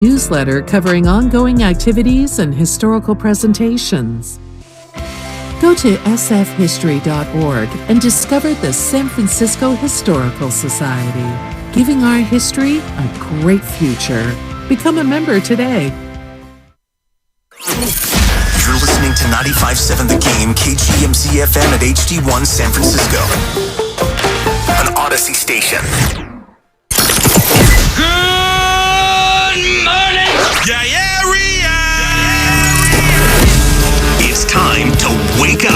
Newsletter covering ongoing activities and historical presentations. Go to sfhistory.org and discover the San Francisco Historical Society, giving our history a great future. Become a member today. You're listening to 95.7 The Game, KGMZ FM at HD1 San Francisco. An Odyssey station. Good morning! It's time to wake up.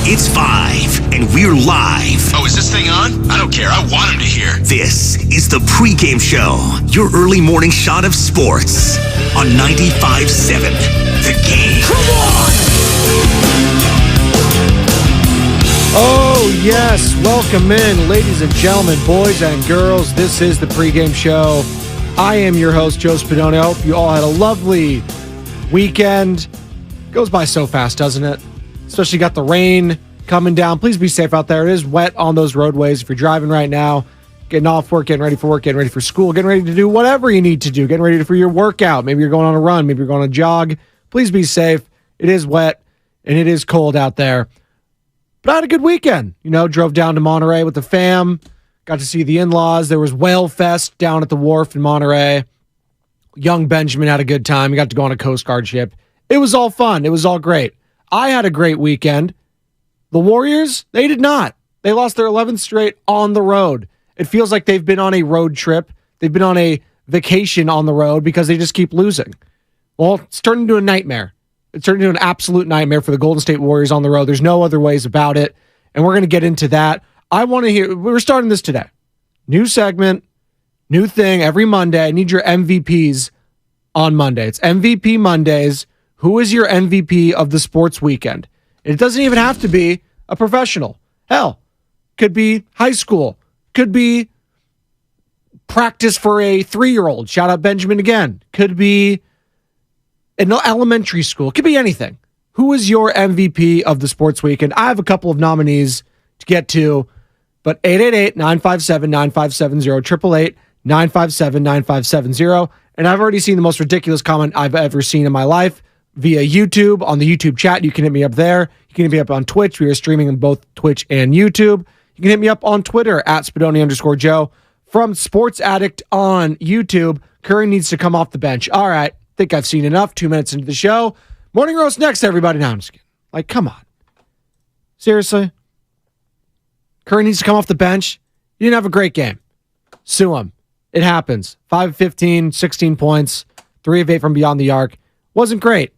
It's 5, and we're live. Oh, is this thing on? I don't care. I want him to hear. This is the Pregame Show, your early morning shot of sports on 95.7 The Game. Come on! Oh, yes. Welcome in, ladies and gentlemen, boys and girls. This is the Pregame Show. I am your host, Joe Spadoni. I hope you all had a lovely weekend. Goes by so fast, doesn't it? Especially got the rain coming down. Please be safe out there. It is wet on those roadways. If you're driving right now, getting off work, getting ready for work, getting ready for school, getting ready to do whatever you need to do, getting ready for your workout. Maybe you're going on a run. Maybe you're going on a jog. Please be safe. It is wet and it is cold out there. But I had a good weekend. Drove down to Monterey with the fam. Got to see the in-laws. There was Whale Fest down at the wharf in Monterey. Young Benjamin had a good time. He got to go on a Coast Guard ship. It was all fun. It was all great. I had a great weekend. The Warriors, they did not. They lost their 11th straight on the road. It feels like they've been on a road trip. They've been on a vacation on the road because they just keep losing. Well, it's turned into a nightmare. It's turned into an absolute nightmare for the Golden State Warriors on the road. There's no other ways about it. And we're going to get into that. I want to hear, we're starting this today. New segment, new thing every Monday. I need your MVPs on Monday. It's MVP Mondays. Who is your MVP of the sports weekend? It doesn't even have to be a professional. Hell, could be high school. Could be practice for a 3-year-old. Shout out Benjamin again. Could be an elementary school. Could be anything. Who is your MVP of the sports weekend? I have a couple of nominees to get to, but 888-957-9570, 888-957-9570. And I've already seen the most ridiculous comment I've ever seen in my life via YouTube. On the YouTube chat, you can hit me up there. You can hit me up on Twitch. We are streaming on both Twitch and YouTube. You can hit me up on Twitter at Spadoni_Joe. From Sports Addict on YouTube, Curry needs to come off the bench. All right. Think I've seen enough. 2 minutes into the show. Morning roast next, everybody. No, I'm just kidding. Like, come on. Seriously? Curry needs to come off the bench. He didn't have a great game. Sue him. It happens. 5 of 15, 16 points, 3 of 8 from beyond the arc. Wasn't great.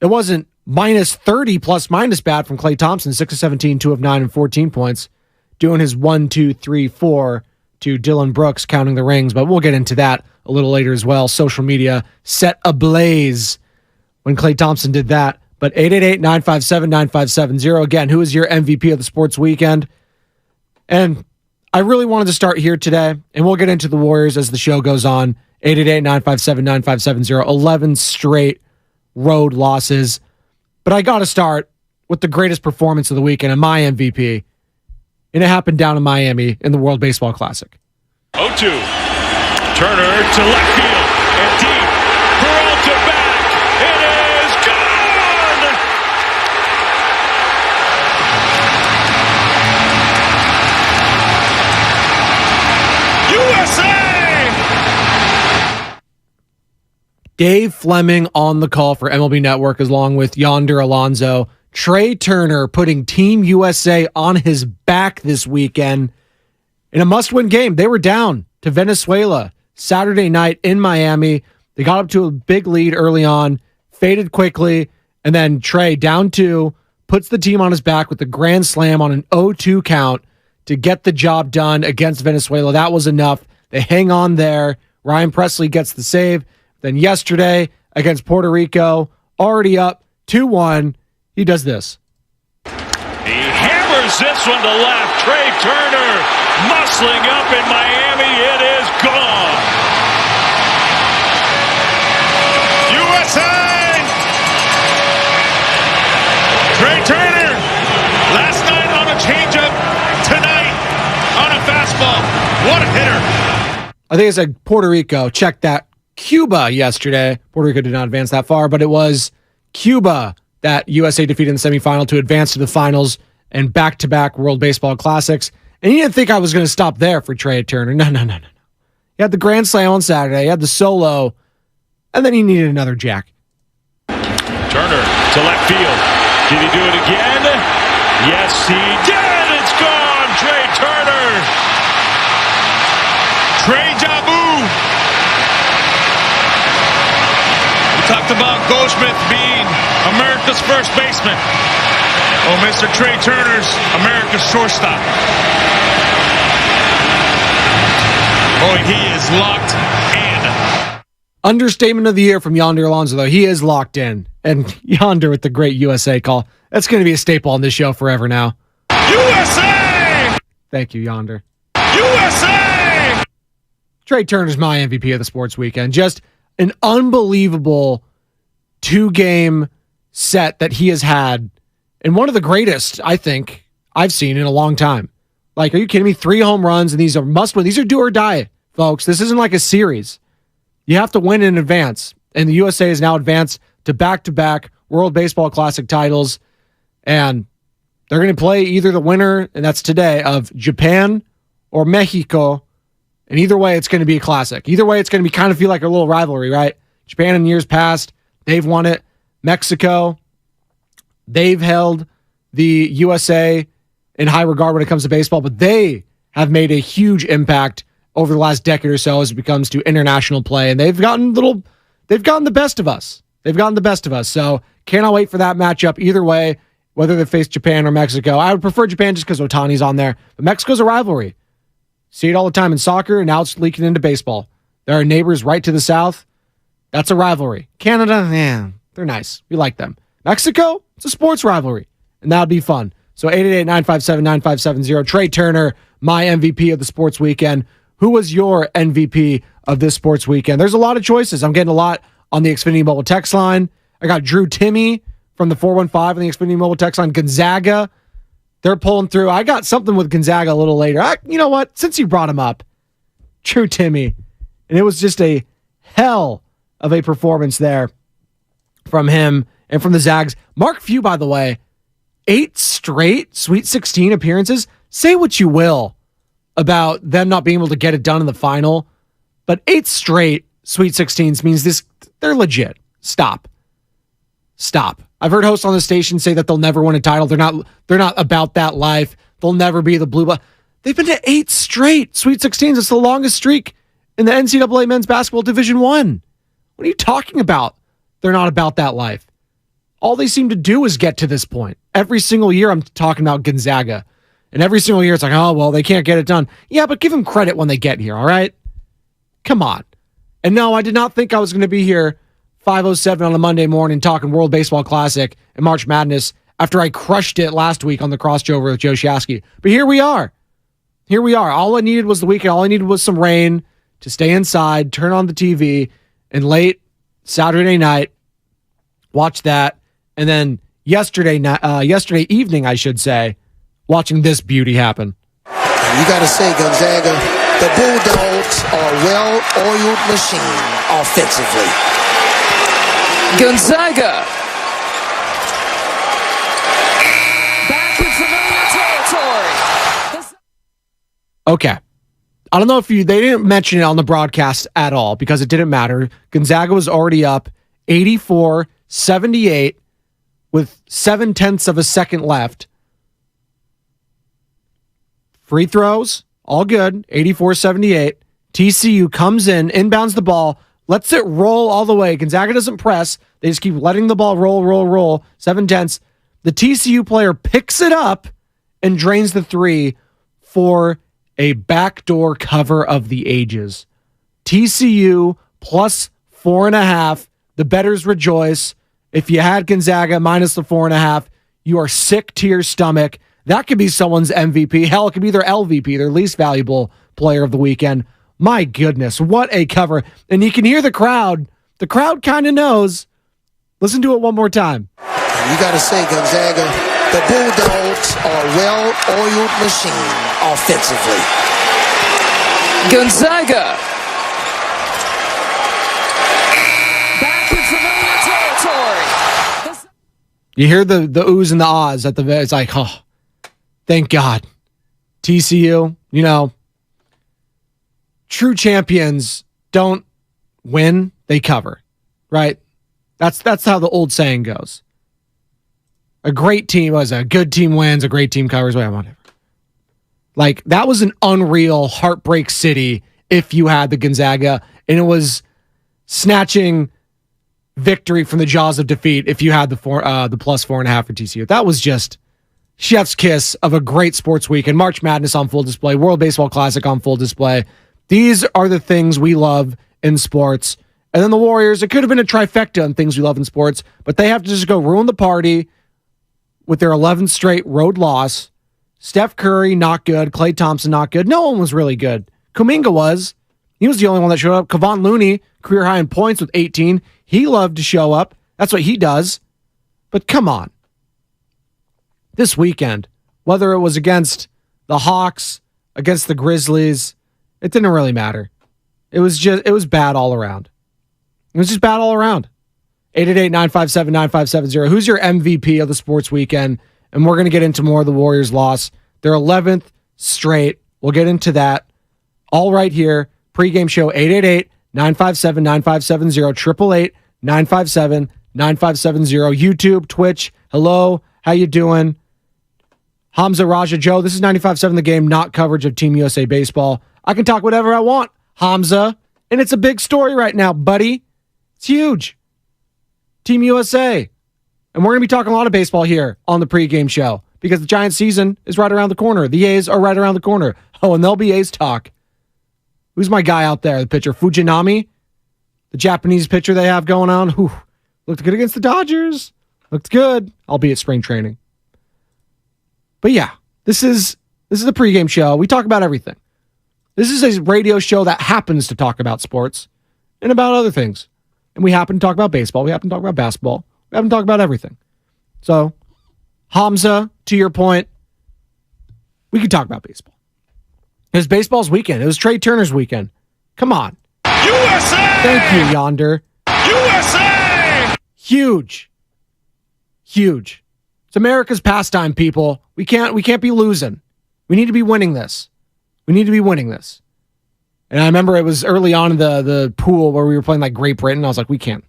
It wasn't minus 30 plus minus bad from Klay Thompson, 6 of 17, 2 of 9, and 14 points. Doing his 1, 2, 3, 4 to Dylan Brooks, counting the rings, but we'll get into that a little later as well. Social media set ablaze when Klay Thompson did that. But 888-957-9570. Again, who is your MVP of the sports weekend? And I really wanted to start here today, and we'll get into the Warriors as the show goes on. 888-957-9570. 11 straight road losses. But I got to start with the greatest performance of the weekend and my MVP. And it happened down in Miami in the World Baseball Classic. 0-2. Turner to left field and deep. Peralta back. It is gone! USA! Dave Fleming on the call for MLB Network along with Yonder Alonso. Trey Turner putting Team USA on his back this weekend in a must-win game. They were down to Venezuela Saturday night in Miami. They got up to a big lead early on, faded quickly, and then Trey, down 2, puts the team on his back with a grand slam on an 0-2 count to get the job done against Venezuela. That was enough. They hang on there. Ryan Presley gets the save. Then yesterday against Puerto Rico, already up 2-1, he does this. He hammers this one to left. Trey Turner muscling up in Miami. It is gone. USA! Trey Turner, last night on a changeup, tonight on a fastball. What a hitter. I think it said Puerto Rico. Check that. Cuba yesterday. Puerto Rico did not advance that far, but it was Cuba that USA defeated in the semifinal to advance to the finals and back-to-back World Baseball Classics. And you didn't think I was going to stop there for Trey Turner. No. He had the Grand Slam on Saturday. He had the solo. And then he needed another jack. Turner to left field. Did he do it again? Yes, he did. It's gone. Trey Turner. Trey Jabu. We talked about Goldschmidt being America's first baseman. Oh, Mr. Trey Turner's America's shortstop. Boy, he is locked in. Understatement of the year from Yonder Alonso, though. He is locked in. And Yonder with the great USA call. That's going to be a staple on this show forever now. USA! Thank you, Yonder. USA! Trey Turner's my MVP of the sports weekend. Just an unbelievable 2-game set that he has had. And one of the greatest, I think, I've seen in a long time. Like, are you kidding me? 3 home runs, and these are must-win. These are do or die, folks. This isn't like a series. You have to win in advance. And the USA is now advanced to back-to-back World Baseball Classic titles. And they're going to play either the winner, and that's today, of Japan or Mexico. And either way, it's going to be a classic. Either way, it's going to be kind of feel like a little rivalry, right? Japan in years past, they've won it. Mexico, they've held the USA in high regard when it comes to baseball, but they have made a huge impact over the last decade or so as it comes to international play, and they've gotten the best of us. So cannot wait for that matchup either way, whether they face Japan or Mexico. I would prefer Japan just because Ohtani's on there, but Mexico's a rivalry. See it all the time in soccer, and now it's leaking into baseball. There are neighbors right to the south. That's a rivalry. Canada, they're nice. We like them. Mexico, it's a sports rivalry, and that would be fun. So 888-957-9570. Trey Turner, my MVP of the sports weekend. Who was your MVP of this sports weekend? There's a lot of choices. I'm getting a lot on the Xfinity Mobile text line. I got Drew Timmy from the 415 on the Xfinity Mobile text line. Gonzaga, they're pulling through. I got something with Gonzaga a little later. You know what? Since you brought him up, Drew Timmy, and it was just a hell of a performance there from him and from the Zags. Mark Few, by the way, 8 straight Sweet 16 appearances. Say what you will about them not being able to get it done in the final, but 8 straight Sweet 16s means they're legit. Stop. I've heard hosts on the station say that they'll never win a title. They're not about that life. They'll never be the blue. They've been to 8 straight Sweet 16s. It's the longest streak in the NCAA Men's Basketball Division I. What are you talking about? They're not about that life. All they seem to do is get to this point. Every single year I'm talking about Gonzaga. And every single year it's like, oh, well, they can't get it done. Yeah, but give them credit when they get here, all right? Come on. And no, I did not think I was going to be here 5:07 on a Monday morning talking World Baseball Classic and March Madness after I crushed it last week on the crossover with Joe Shasky. But here we are. All I needed was the weekend. All I needed was some rain to stay inside, turn on the TV, and late Saturday night, watch that. And then yesterday evening, I should say, watching this beauty happen. You got to say, Gonzaga, the Bulldogs are a well-oiled machine offensively. Gonzaga back in familiar territory. Okay. I don't know if they didn't mention it on the broadcast at all because it didn't matter. Gonzaga was already up 84-78 with 0.7 of a second left. Free throws, all good, 84-78. TCU comes in, inbounds the ball, lets it roll all the way. Gonzaga doesn't press. They just keep letting the ball roll. 0.7. The TCU player picks it up and drains the three for a backdoor cover of the ages. TCU plus 4.5. The bettors rejoice. If you had Gonzaga minus the 4.5, you are sick to your stomach. That could be someone's MVP. Hell, it could be their LVP, their least valuable player of the weekend. My goodness, what a cover. And you can hear the crowd. The crowd kind of knows. Listen to it one more time. You got to say, Gonzaga, the Bulldogs are a well-oiled machine offensively. Gonzaga. Back in familiar territory. You hear the oohs and the ahs at the, it's like, oh, thank God. TCU, true champions don't win, they cover, right? That's how the old saying goes. A great team was a good team wins, a great team covers, whatever. Like, that was an unreal heartbreak city if you had the Gonzaga, and it was snatching victory from the jaws of defeat if you had the +4.5 for TCU. That was just chef's kiss of a great sports weekend. March Madness on full display, World Baseball Classic on full display. These are the things we love in sports. And then the Warriors, it could have been a trifecta on things we love in sports, but they have to just go ruin the party with their 11th straight road loss. Steph Curry, not good. Klay Thompson, not good. No one was really good. Kuminga was. He was the only one that showed up. Kevon Looney, career high in points with 18. He loved to show up. That's what he does. But come on. This weekend, whether it was against the Hawks, against the Grizzlies, it didn't really matter. It was bad all around. It was just bad all around. 888-957-9570. Who's your MVP of the sports weekend? And we're going to get into more of the Warriors' loss. Their 11th straight. We'll get into that all right here. Pregame show 888-957-9570. 888-957-9570. YouTube, Twitch. Hello. How you doing? Hamza Raja Joe. This is 95.7 The Game, not coverage of Team USA baseball. I can talk whatever I want, Hamza. And it's a big story right now, buddy. It's huge. Team USA. And we're going to be talking a lot of baseball here on the pregame show because the Giants season is right around the corner. The A's are right around the corner. Oh, and there'll be A's talk. Who's my guy out there, the pitcher? Fujinami? The Japanese pitcher they have going on? Whew. Looked good against the Dodgers. Looked good, albeit spring training. But yeah, this is a pregame show. We talk about everything. This is a radio show that happens to talk about sports and about other things. And we happen to talk about baseball. We happen to talk about basketball. We happen to talk about everything. So, Hamza, to your point, we could talk about baseball. It was baseball's weekend. It was Trey Turner's weekend. Come on. USA! Thank you, Yonder. USA! Huge. Huge. It's America's pastime, people. We can't be losing. We need to be winning this. We need to be winning this. And I remember it was early on in the pool where we were playing like Great Britain. I was like, we can't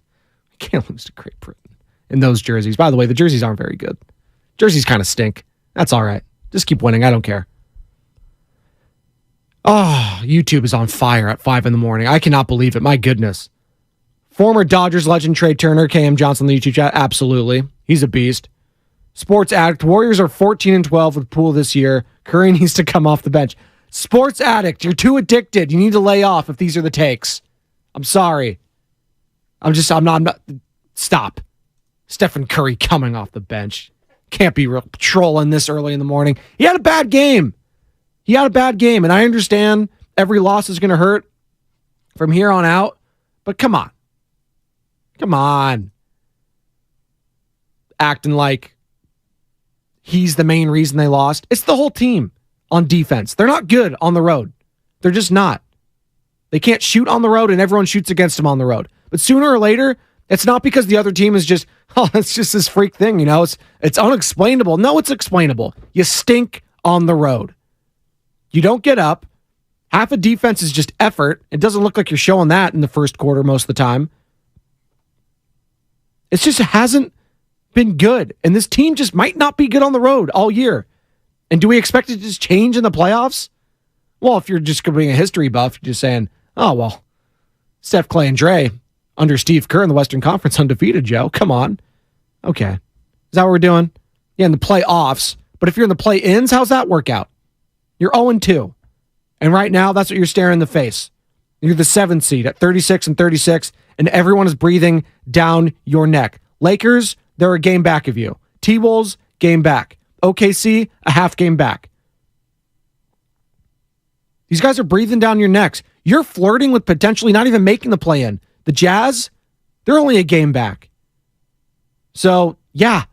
lose to Great Britain in those jerseys. By the way, the jerseys aren't very good. Jerseys kind of stink. That's all right. Just keep winning. I don't care. Oh, YouTube is on fire at 5 a.m. I cannot believe it. My goodness. Former Dodgers legend Trey Turner, KM Johnson, the YouTube chat. Absolutely. He's a beast. Sports addict. Warriors are 14-12 with Poole this year. Curry needs to come off the bench. Sports addict. You're too addicted. You need to lay off if these are the takes. I'm sorry. I'm not. Stop. Stephen Curry coming off the bench. Can't be real trolling this early in the morning. He had a bad game. And I understand every loss is going to hurt from here on out. But come on. Acting like he's the main reason they lost. It's the whole team on defense. They're not good on the road. They're just not. They can't shoot on the road, and everyone shoots against them on the road. But sooner or later, it's not because the other team is just, it's just this freak thing, It's unexplainable. No, it's explainable. You stink on the road. You don't get up. Half of defense is just effort. It doesn't look like you're showing that in the first quarter most of the time. It just hasn't been good. And this team just might not be good on the road all year. And do we expect it to just change in the playoffs? Well, if you're just being a history buff, you're just saying, oh, well, Steph, Clay, and Dre under Steve Kerr in the Western Conference undefeated, Joe. Come on. Okay. Is that what we're doing? Yeah, in the playoffs. But if you're in the play-ins, how's that work out? You're 0-2. And right now, that's what you're staring in the face. You're the 7th seed at 36-36, and everyone is breathing down your neck. Lakers, they're a game back of you. T-Wolves, game back. OKC, a half game back. These guys are breathing down your necks. You're flirting with potentially not even making the play-in. The Jazz, they're only a game back. So, yeah,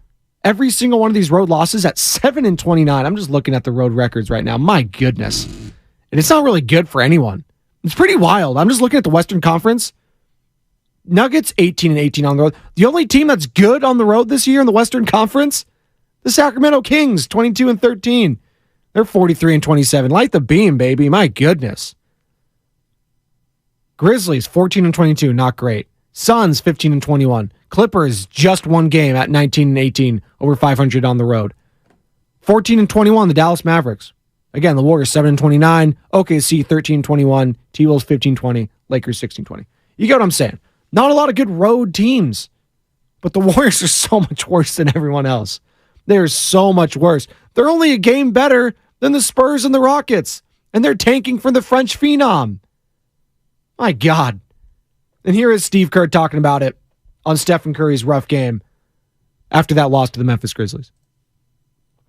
every single one of these road losses at 7-29. I'm just looking at the road records right now. My goodness. And it's not really good for anyone. It's pretty wild. I'm just looking at the Western Conference. Nuggets 18-18 on the road. The only team that's good on the road this year in the Western Conference, the Sacramento Kings, 22-13. They're 43-27. Light the beam, baby. My goodness. Grizzlies 14-22, not great. Suns 15-21. Clippers just one game at 19-18, over 500 on the road. 14-21, the Dallas Mavericks. Again, the Warriors 7-29, OKC 13-21, T-Wolves 15-20, Lakers 16-20. You get what I'm saying? Not a lot of good road teams, but the Warriors are so much worse than everyone else. They're so much worse. They're only a game better than the Spurs and the Rockets, and they're tanking for the French phenom. My God. And here is Steve Kerr talking about it on Stephen Curry's rough game after that loss to the Memphis Grizzlies.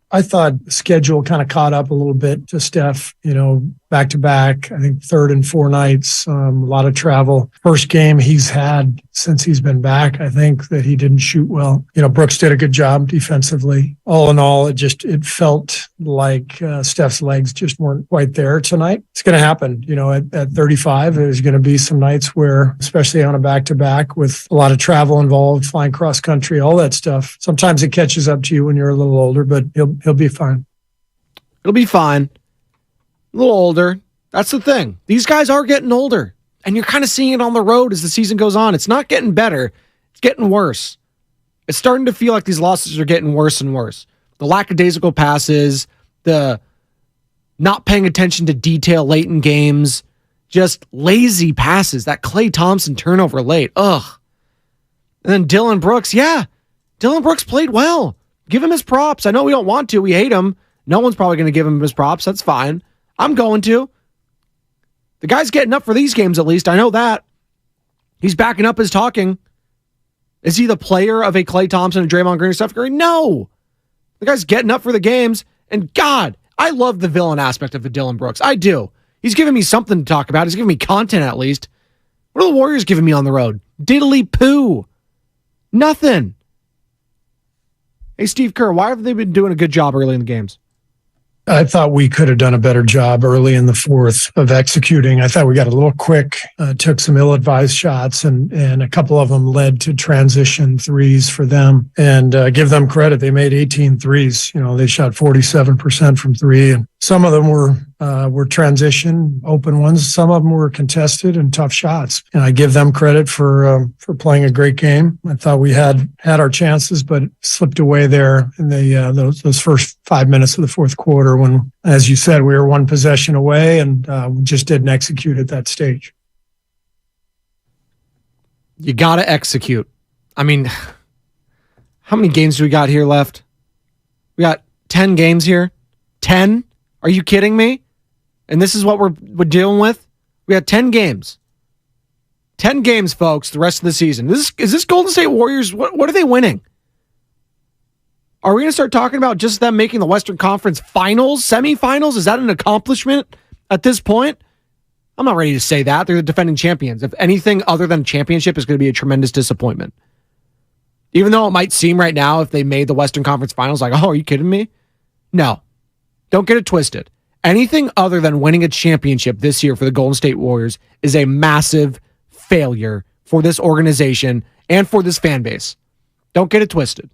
I thought the schedule kind of caught up a little bit to Steph, back to back, I think 3rd and 4 nights, a lot of travel. First game he's had since he's been back, I think that he didn't shoot well. Brooks did a good job defensively. All in all, it felt like Steph's legs just weren't quite there tonight. It's going to happen, at 35, there's going to be some nights where, especially on a back-to-back with a lot of travel involved, flying cross country, all that stuff. Sometimes it catches up to you when you're a little older, but he'll be fine. It'll be fine. A little older. That's the thing. These guys are getting older, and you're kind of seeing it on the road as the season goes on. It's not getting better. It's getting worse. It's starting to feel like these losses are getting worse and worse. The lackadaisical passes, the not paying attention to detail late in games, just lazy passes. That Klay Thompson turnover late. Ugh. And then Dylan Brooks. Yeah, Dylan Brooks played well. Give him his props. I know we don't want to. We hate him. No one's probably going to give him his props. That's fine. I'm going to. The guy's getting up for these games, at least. I know that. He's backing up his talking. Is he the player of a Klay Thompson, a Draymond Green, or Steph Curry? No. The guy's getting up for the games. And God, I love the villain aspect of the Dylan Brooks. I do. He's giving me something to talk about. He's giving me content, at least. What are the Warriors giving me on the road? Diddly poo. Nothing. Hey, Steve Kerr, why have they been doing a good job early in the games? I thought we could have done a better job early in the fourth of executing. I thought we got a little quick, took some ill-advised shots, and a couple of them led to transition threes for them. And give them credit. They made 18 threes. They shot 47% from three, and some of them were transition open ones. Some of them were contested and tough shots. And I give them credit for playing a great game. I thought we had our chances, but it slipped away there in those first 5 minutes of the fourth quarter when, as you said, we were one possession away and we just didn't execute at that stage. You got to execute. I mean, how many games do we got here left? We got 10 games here. 10? Are you kidding me? And this is what we're dealing with? We got 10 games. 10 games, folks, the rest of the season. Is this Golden State Warriors, what are they winning? Are we going to start talking about just them making the Western Conference Finals, semifinals? Is that an accomplishment at this point? I'm not ready to say that. They're the defending champions. If anything other than championship is going to be a tremendous disappointment. Even though it might seem right now, if they made the Western Conference Finals, like, oh, are you kidding me? No. Don't get it twisted. Anything other than winning a championship this year for the Golden State Warriors is a massive failure for this organization and for this fan base. Don't get it twisted.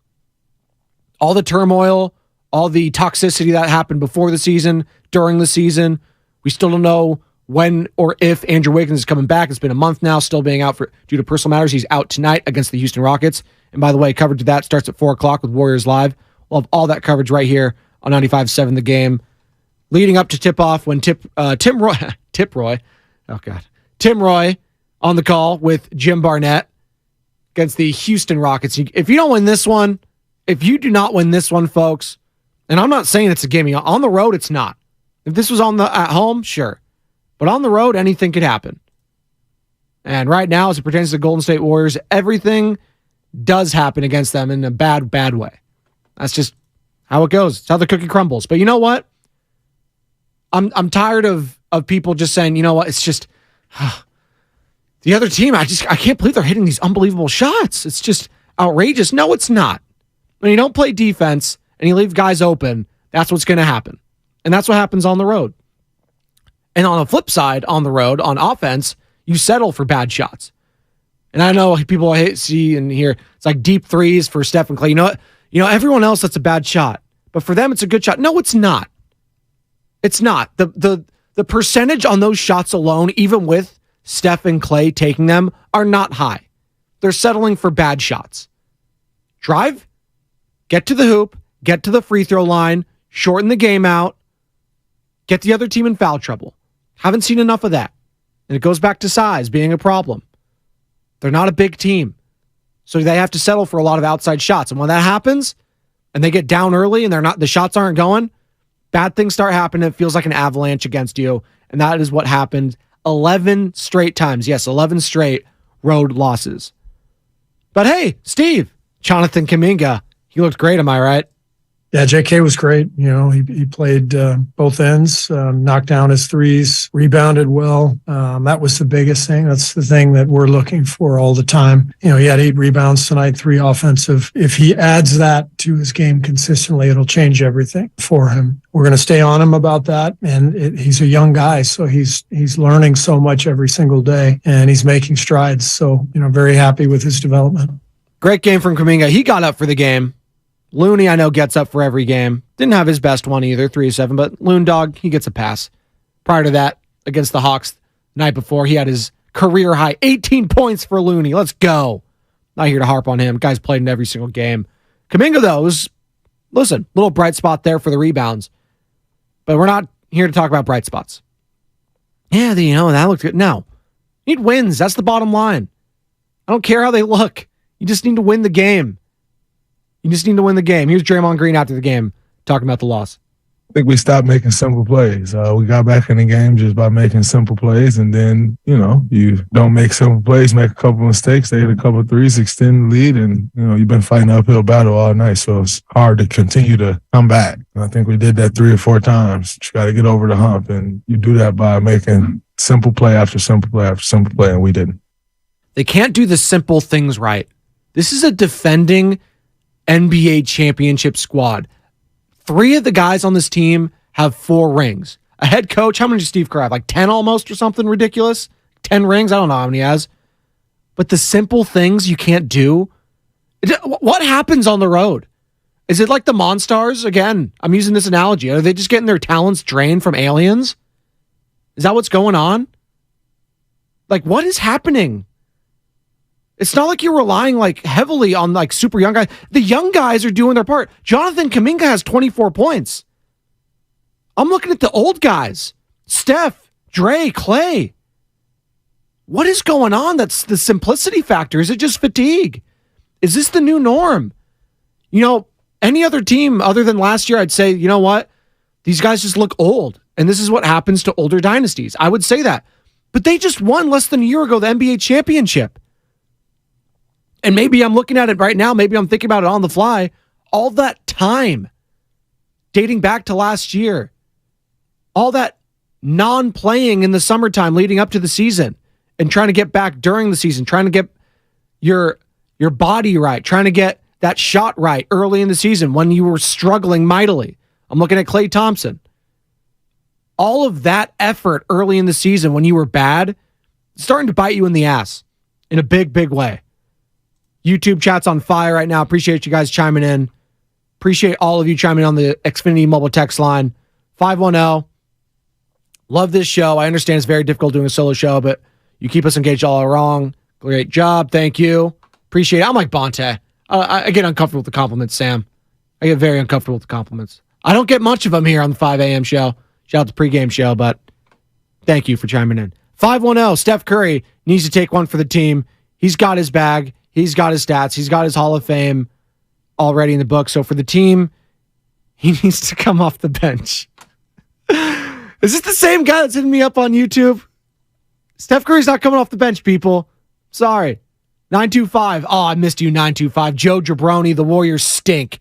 All the turmoil, all the toxicity that happened before the season, during the season, we still don't know when or if Andrew Wiggins is coming back. It's been a month now, still being out due to personal matters. He's out tonight against the Houston Rockets. And by the way, coverage of that starts at 4 o'clock with Warriors Live. We'll have all that coverage right here on 95.7 The Game, leading up to tip-off when Tim Roy on the call with Jim Barnett against the Houston Rockets. If you don't win this one, if you do not win this one, folks, and I'm not saying it's a gimme. On the road, it's not. If this was at home, sure. But on the road, anything could happen. And right now, as it pertains to the Golden State Warriors, everything does happen against them in a bad, bad way. That's just how it goes. It's how the cookie crumbles. But you know what? I'm tired of people just saying, you know what, it's just the other team, I can't believe they're hitting these unbelievable shots. It's just outrageous. No, it's not. When you don't play defense and you leave guys open, that's what's going to happen. And that's what happens on the road. And on the flip side, on the road, on offense, you settle for bad shots. And I know people see and hear it's like deep threes for Steph and Clay. You know what? Everyone else, that's a bad shot. But for them, it's a good shot. No, it's not. It's not. The percentage on those shots alone, even with Steph and Clay taking them, are not high. They're settling for bad shots. Drive, get to the hoop, get to the free throw line, shorten the game out, get the other team in foul trouble. Haven't seen enough of that. And it goes back to size being a problem. They're not a big team. So they have to settle for a lot of outside shots. And when that happens, and they get down early and the shots aren't going, bad things start happening. It feels like an avalanche against you. And that is what happened 11 straight times. Yes, 11 straight road losses. But hey, Steve, Jonathan Kuminga, he looked great, am I right? Yeah, JK was great. He played both ends, knocked down his threes, rebounded well. That was the biggest thing. That's the thing that we're looking for all the time. He had 8 rebounds tonight, 3 offensive. If he adds that to his game consistently, it'll change everything for him. We're going to stay on him about that. And he's a young guy, so he's learning so much every single day, and he's making strides. So, very happy with his development. Great game from Kuminga. He got up for the game. Looney, I know, gets up for every game. Didn't have his best one either, 3-7, but Loon Dog, he gets a pass. Prior to that, against the Hawks, the night before, he had his career high 18 points for Looney. Let's go. Not here to harp on him. Guy's played in every single game. Kuminga, though, was, little bright spot there for the rebounds. But we're not here to talk about bright spots. Yeah, that looked good. No. You need wins. That's the bottom line. I don't care how they look. You just need to win the game. Here's Draymond Green after the game talking about the loss. I think we stopped making simple plays. We got back in the game just by making simple plays, and then, you don't make simple plays, make a couple mistakes, they hit a couple of threes, extend the lead, and, you've been fighting an uphill battle all night, so it's hard to continue to come back. And I think we did that 3 or 4 times. You got to get over the hump, and you do that by making simple play after simple play after simple play, and we didn't. They can't do the simple things right. This is a defending NBA championship squad. 3 of the guys on this team have 4 rings. A head coach, how many does Steve Kerr have? Like 10 almost or something ridiculous? 10 rings? I don't know how many he has. But the simple things you can't do. What happens on the road? Is it like the Monstars? Again, I'm using this analogy. Are they just getting their talents drained from aliens? Is that what's going on? Like, what is happening? It's not like you're relying heavily on super young guys. The young guys are doing their part. Jonathan Kuminga has 24 points. I'm looking at the old guys. Steph, Dre, Clay. What is going on? That's the simplicity factor. Is it just fatigue? Is this the new norm? Any other team other than last year, I'd say, you know what? These guys just look old. And this is what happens to older dynasties. I would say that. But they just won less than a year ago the NBA championship. And maybe I'm looking at it right now. Maybe I'm thinking about it on the fly. All that time dating back to last year. All that non-playing in the summertime leading up to the season and trying to get back during the season, trying to get your body right, trying to get that shot right early in the season when you were struggling mightily. I'm looking at Klay Thompson. All of that effort early in the season when you were bad, starting to bite you in the ass in a big, big way. YouTube chat's on fire right now. Appreciate you guys chiming in. Appreciate all of you chiming on the Xfinity mobile text line. 510. Love this show. I understand it's very difficult doing a solo show, but you keep us engaged all along. Great job. Thank you. Appreciate it. I'm like Bonte. I get uncomfortable with the compliments, Sam. I get very uncomfortable with the compliments. I don't get much of them here on the 5 a.m. show. Shout out to Pregame show, but thank you for chiming in. 510. Steph Curry needs to take one for the team. He's got his bag. He's got his stats. He's got his Hall of Fame already in the book. So for the team, he needs to come off the bench. Is this the same guy that's hitting me up on YouTube? Steph Curry's not coming off the bench, people. Sorry. 925. Oh, I missed you, 925. Joe Jabroni, the Warriors stink.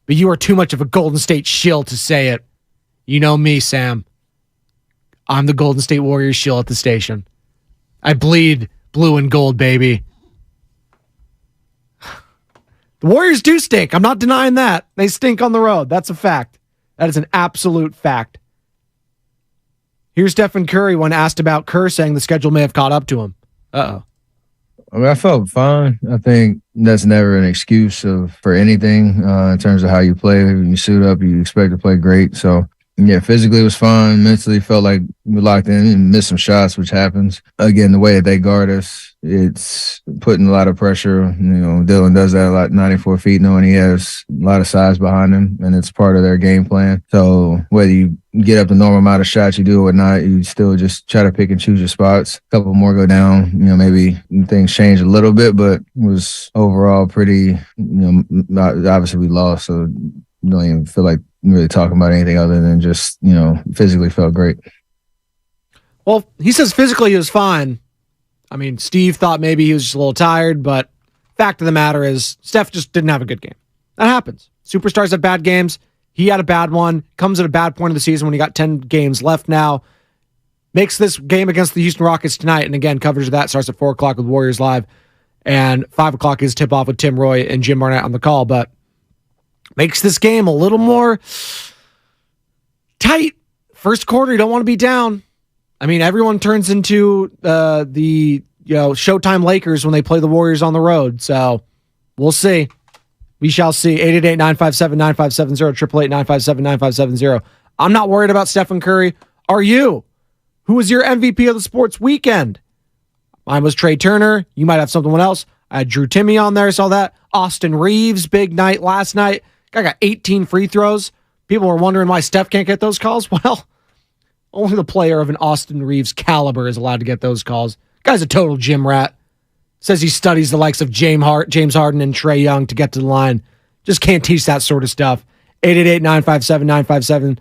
But you are too much of a Golden State shill to say it. You know me, Sam. I'm the Golden State Warriors shill at the station. I bleed blue and gold, baby. The Warriors do stink. I'm not denying that. They stink on the road. That's a fact. That is an absolute fact. Here's Stephen Curry when asked about Kerr saying the schedule may have caught up to him. Uh-oh. I mean, I felt fine. I think that's never an excuse for anything in terms of how you play. When you suit up, you expect to play great. So, yeah, physically it was fine. Mentally felt like we locked in and missed some shots, which happens. Again, the way that they guard us, it's putting a lot of pressure. Dylan does that a lot, 94 feet, knowing he has a lot of size behind him, and it's part of their game plan. So whether you get up the normal amount of shots you do or not, you still just try to pick and choose your spots. A couple more go down, maybe things change a little bit, but it was overall pretty, obviously we lost, so don't even feel like really talking about anything other than just, physically felt great. Well, he says physically he was fine. I mean, Steve thought maybe he was just a little tired, but fact of the matter is Steph just didn't have a good game. That happens. Superstars have bad games. He had a bad one. Comes at a bad point of the season when he got 10 games left now. Makes this game against the Houston Rockets tonight, and again, coverage of that starts at 4 o'clock with Warriors Live, and 5 o'clock is tip-off with Tim Roy and Jim Barnett on the call, but makes this game a little more tight. First quarter, you don't want to be down. I mean, everyone turns into the Showtime Lakers when they play the Warriors on the road. So we'll see. We shall see. 888-957-9570, 888-957-9570. I'm not worried about Stephen Curry. Are you? Who was your MVP of the sports weekend? Mine was Trey Turner. You might have someone else. I had Drew Timme on there. Saw that. Austin Reeves, big night last night. Guy got 18 free throws. People were wondering why Steph can't get those calls. Well, only the player of an Austin Reeves caliber is allowed to get those calls. Guy's a total gym rat. Says he studies the likes of James Harden and Trae Young to get to the line. Just can't teach that sort of stuff. 888-957-957.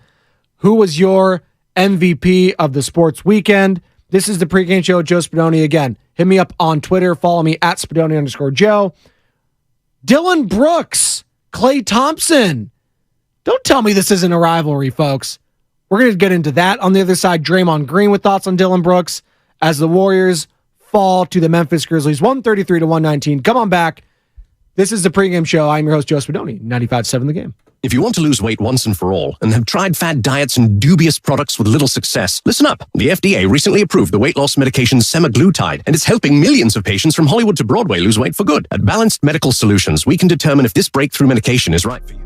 Who was your MVP of the sports weekend? This is the pregame show with Joe Spadoni again. Hit me up on Twitter. Follow me at Spadoni_Joe. Dylan Brooks, Klay Thompson. Don't tell me this isn't a rivalry, folks. We're going to get into that. On the other side, Draymond Green with thoughts on Dylan Brooks as the Warriors fall to the Memphis Grizzlies, 133-119. Come on back. This is the pregame show. I'm your host, Joe Spadoni, 95.7 The Game. If you want to lose weight once and for all and have tried fad diets and dubious products with little success, listen up. The FDA recently approved the weight loss medication semaglutide, and it's helping millions of patients from Hollywood to Broadway lose weight for good. At Balanced Medical Solutions, we can determine if this breakthrough medication is right for you.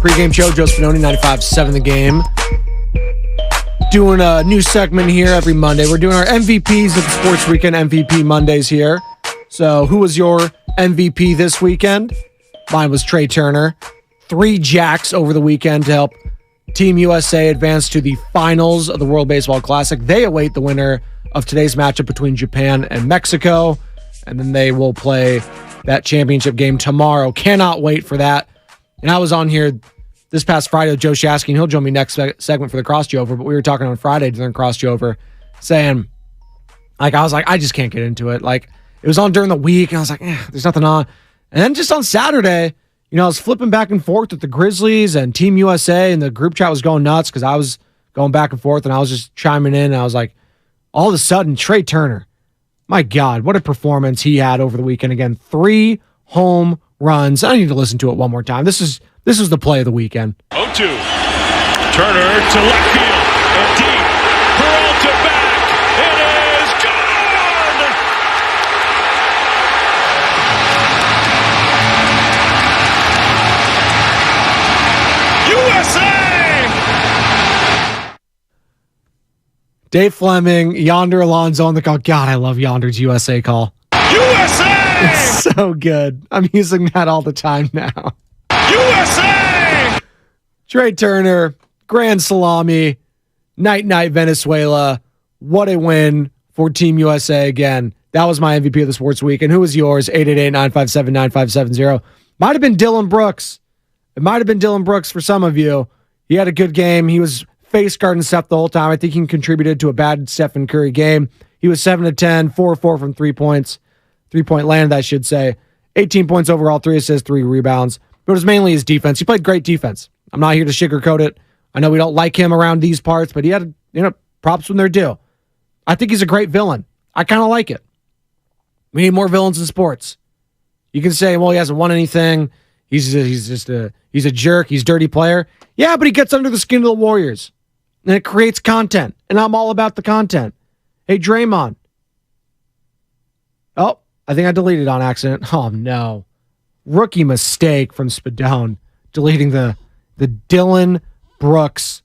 Pregame show, Joe Spadoni, 95.7 The Game. Doing a new segment here every Monday. We're doing our MVPs of the Sports Weekend MVP Mondays here. So who was your MVP this weekend? Mine was Trey Turner. 3 jacks over the weekend to help Team USA advance to the finals of the World Baseball Classic. They await the winner of today's matchup between Japan and Mexico, and then they will play that championship game tomorrow. Cannot wait for that. And I was on here this past Friday with Joe Shasky, and he'll join me next segment for the crossover, but we were talking on Friday during crossover saying, I was like, I just can't get into it. Like, it was on during the week, and I was like, there's nothing on. And then just on Saturday, I was flipping back and forth with the Grizzlies and Team USA, and the group chat was going nuts because I was going back and forth, and I was just chiming in, and I was like, all of a sudden, Trey Turner, my God, what a performance he had over the weekend. Again, 3 home runs. I need to listen to it one more time. This is the play of the weekend. 0-2. Turner to left field and deep. Peralta back. It is gone. USA. Dave Fleming, Yonder Alonso on the call. God, I love Yonder's USA call. USA. It's so good. I'm using that all the time now. USA! Trey Turner, grand salami, night Venezuela. What a win for Team USA again. That was my MVP of the sports week. And who was yours? 888-957-9570. Might have been Dylan Brooks. It might have been Dylan Brooks for some of you. He had a good game. He was face guarding Steph the whole time. I think he contributed to a bad Stephen Curry game. He was 7 of 10, 4-4 from 3 points. 3-point land, I should say. 18 points overall, 3 assists, 3 rebounds. But it was mainly his defense. He played great defense. I'm not here to sugarcoat it. I know we don't like him around these parts, but he had, props when they're due. I think he's a great villain. I kind of like it. We need more villains in sports. You can say, well, he hasn't won anything. He's a jerk. He's a dirty player. Yeah, but he gets under the skin of the Warriors. And it creates content. And I'm all about the content. Hey, Draymond. Oh, I think I deleted on accident. Oh, no. Rookie mistake from Spadoni, deleting the Dylan Brooks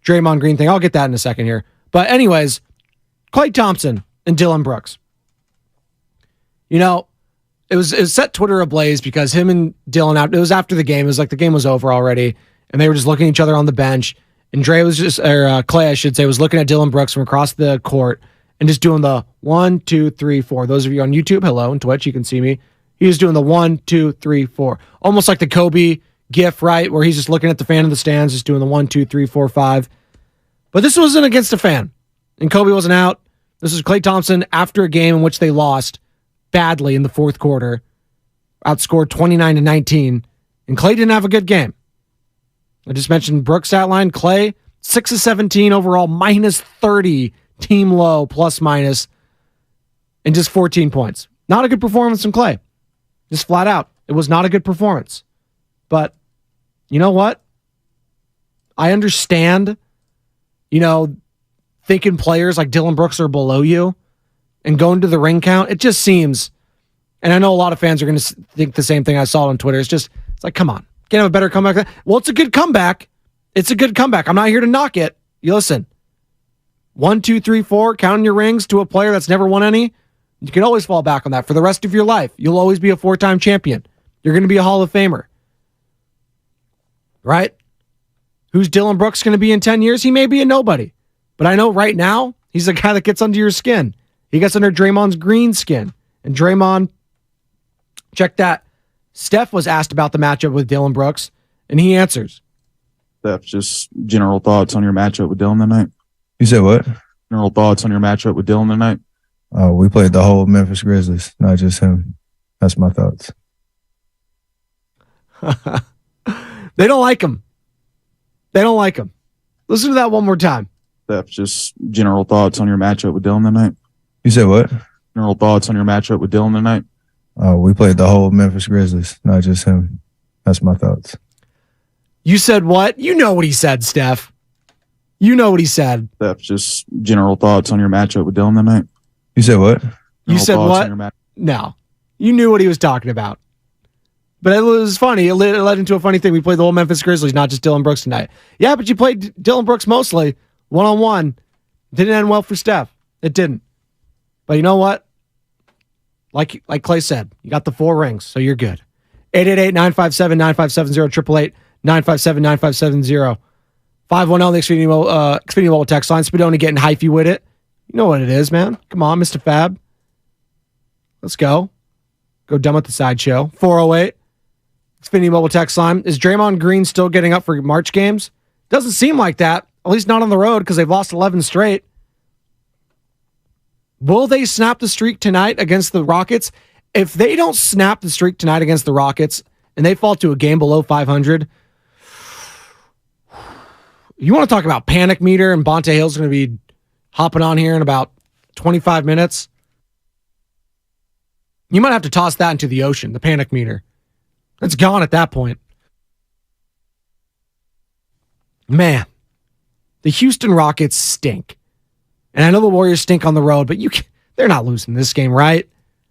Draymond Green thing. I'll get that in a second here. But anyways, Klay Thompson and Dylan Brooks. It was set Twitter ablaze because him and Dylan, it was after the game. It was like the game was over already, and they were just looking at each other on the bench. And Klay, I should say, was looking at Dylan Brooks from across the court and just doing the 1, 2, 3, 4. Those of you on YouTube, hello, and Twitch, you can see me. He was doing the 1, 2, 3, 4. Almost like the Kobe gif, right? Where he's just looking at the fan in the stands, just doing the 1, 2, 3, 4, 5. But this wasn't against a fan. And Kobe wasn't out. This is Klay Thompson after a game in which they lost badly in the fourth quarter. Outscored 29-19. And Klay didn't have a good game. I just mentioned Brooks' stat line. Klay, 6 of 17 overall, minus 30, team low, plus minus, and just 14 points. Not a good performance from Klay. Just flat out. It was not a good performance. But you know what? I understand, thinking players like Dylan Brooks are below you and going to the ring count. It just seems, and I know a lot of fans are going to think the same thing. I saw it on Twitter. It's like, come on. Can't have a better comeback. Well, it's a good comeback. It's a good comeback. I'm not here to knock it. You listen. 1, 2, 3, 4, counting your rings to a player that's never won any. You can always fall back on that for the rest of your life. You'll always be a 4-time champion. You're going to be a Hall of Famer. Right? Who's Dylan Brooks going to be in 10 years? He may be a nobody. But I know right now, he's the guy that gets under your skin. He gets under Draymond's green skin. And Draymond, check that. Steph was asked about the matchup with Dylan Brooks, and he answers. Steph, just general thoughts on your matchup with Dylan tonight. You said what? General thoughts on your matchup with Dylan tonight. We played the whole Memphis Grizzlies, not just him. That's my thoughts. They don't like him. They don't like him. Listen to that one more time. Steph, just general thoughts on your matchup with Dylan tonight. You said what? General thoughts on your matchup with Dylan tonight. We played the whole Memphis Grizzlies, not just him. That's my thoughts. You said what? You know what he said, Steph. You know what he said. Steph, just general thoughts on your matchup with Dylan tonight. You said what? You said what? No. You knew what he was talking about. But it was funny. It led into a funny thing. We played the whole Memphis Grizzlies, not just Dylan Brooks tonight. Yeah, but you played Dylan Brooks mostly one-on-one. Didn't end well for Steph. It didn't. But you know what? Like Clay said, you got the 4 rings, so you're good. 888-957-9570, 888-957-9570. 510, the Xfinity Mobile text line. Spadoni getting hyphy with it. You know what it is, man. Come on, Mr. Fab. Let's go. Go dumb at the sideshow. 408, Xfinity Mobile text line. Is Draymond Green still getting up for March games? Doesn't seem like that. At least not on the road because they've lost 11 straight. Will they snap the streak tonight against the Rockets? If they don't snap the streak tonight against the Rockets and they fall to a game below 500, you want to talk about panic meter, and Bonte Hill's going to be hopping on here in about 25 minutes. You might have to toss that into the ocean, the panic meter. It's gone at that point. Man, the Houston Rockets stink. And I know the Warriors stink on the road, but they're not losing this game, right?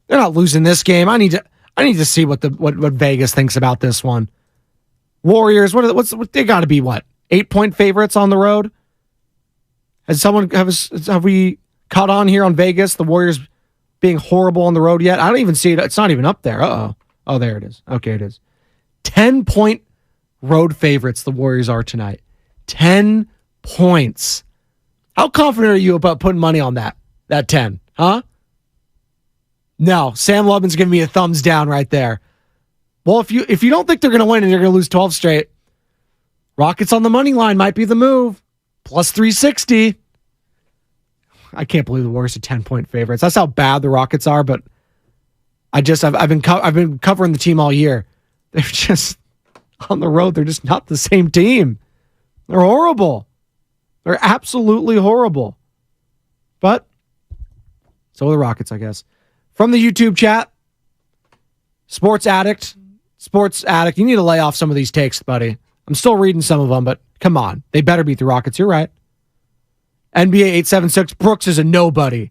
They're not losing this game. I need to see what Vegas thinks about this one. Warriors, what they got to be 8-point favorites on the road? Have we caught on here on Vegas? The Warriors being horrible on the road yet? I don't even see it. It's not even up there. Oh, there it is. Okay, it is. 10-point road favorites the Warriors are tonight. 10 points. How confident are you about putting money on that 10? Huh? No, Sam Lubin's giving me a thumbs down right there. Well, if you don't think they're going to win and they're going to lose 12 straight, Rockets on the money line might be the move. Plus 360. I can't believe the Warriors are 10-point favorites. That's how bad the Rockets are, but I've been covering the team all year. They're just on the road. They're just not the same team. They're horrible. They're absolutely horrible. But so are the Rockets, I guess. From the YouTube chat, Sports Addict, you need to lay off some of these takes, buddy. I'm still reading some of them, but come on. They better beat the Rockets. You're right. NBA 876, Brooks is a nobody.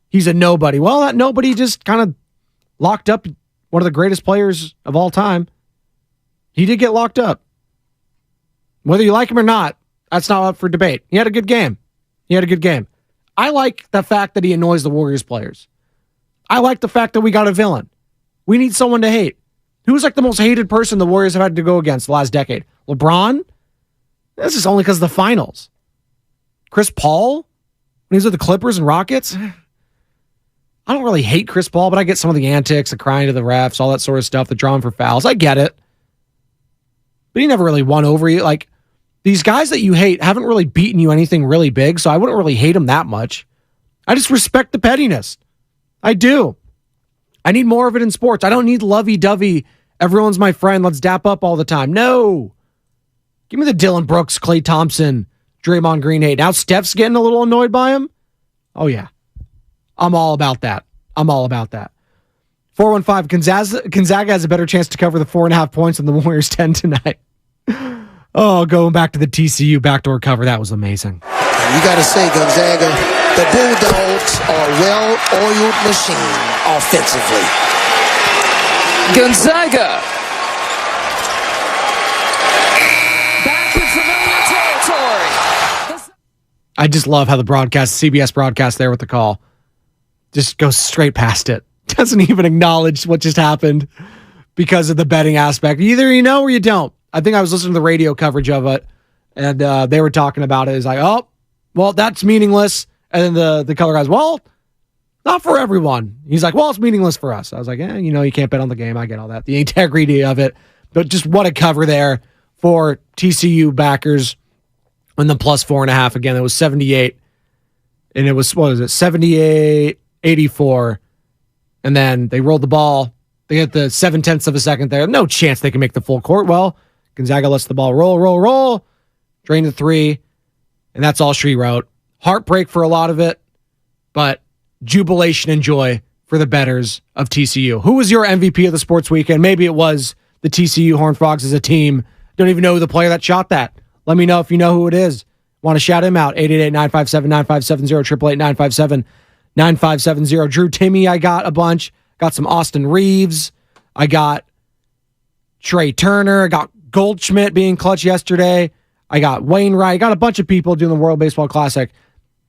He's a nobody. Well, that nobody just kind of locked up one of the greatest players of all time. He did get locked up. Whether you like him or not, that's not up for debate. He had a good game. I like the fact that he annoys the Warriors players. I like the fact that we got a villain. We need someone to hate. Who's the most hated person the Warriors have had to go against the last decade? LeBron? This is only because of the finals. Chris Paul? When he was with the Clippers and Rockets? I don't really hate Chris Paul, but I get some of the antics, the crying to the refs, all that sort of stuff, the drawing for fouls. I get it. But he never really won over you. These guys that you hate haven't really beaten you anything really big, so I wouldn't really hate them that much. I just respect the pettiness. I do. I need more of it in sports. I don't need lovey-dovey, everyone's my friend, let's dap up all the time. No. Give me the Dylan Brooks, Klay Thompson, Draymond Green hate. Now Steph's getting a little annoyed by him? Oh, yeah. I'm all about that. 415, Gonzaga has a better chance to cover the 4.5 points than the Warriors 10 tonight. Oh, going back to the TCU backdoor cover. That was amazing. You got to say, Gonzaga, the Bulldogs are a well-oiled machine offensively. Gonzaga. Back in familiar territory. I just love how the CBS broadcast there with the call just goes straight past it. Doesn't even acknowledge what just happened because of the betting aspect. Either you know or you don't. I think I was listening to the radio coverage of it, and they were talking about it. It's like, oh, well, that's meaningless. And then the color guys, well, not for everyone. He's like, well, it's meaningless for us. I was like, you can't bet on the game. I get all that. The integrity of it. But just what a cover there for TCU backers and the plus 4.5. Again, it was 78. And it was, 78-84. And then they rolled the ball. They hit the 0.7 of a second there. No chance they can make the full court. Well, Gonzaga lets the ball roll, drain the three, and that's all she wrote. Heartbreak for a lot of it, but jubilation and joy for the bettors of TCU. Who was your MVP of the sports weekend? Maybe it was the TCU Horned Frogs as a team. Don't even know who the player that shot that. Let me know if you know who it is. Want to shout him out. 888-957-9570, 888-957-9570. Drew Timmy, I got a bunch. Got some Austin Reeves. I got Trey Turner. I got Goldschmidt being clutch yesterday. I got Wainwright. I got a bunch of people doing the World Baseball Classic.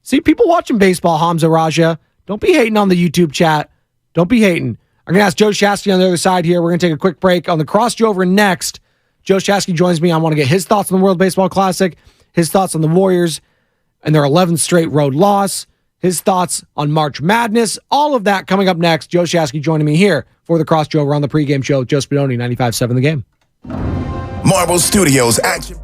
See, people watching baseball, Hamza Raja. Don't be hating on the YouTube chat. Don't be hating. I'm going to ask Joe Shasky on the other side here. We're going to take a quick break. On the crossover next, Joe Shasky joins me. I want to get his thoughts on the World Baseball Classic, his thoughts on the Warriors and their 11th straight road loss, his thoughts on March Madness, all of that coming up next. Joe Shasky joining me here for the crossover on the pregame show. Joe Spadoni, 95.7 The Game. Marvel Studios action.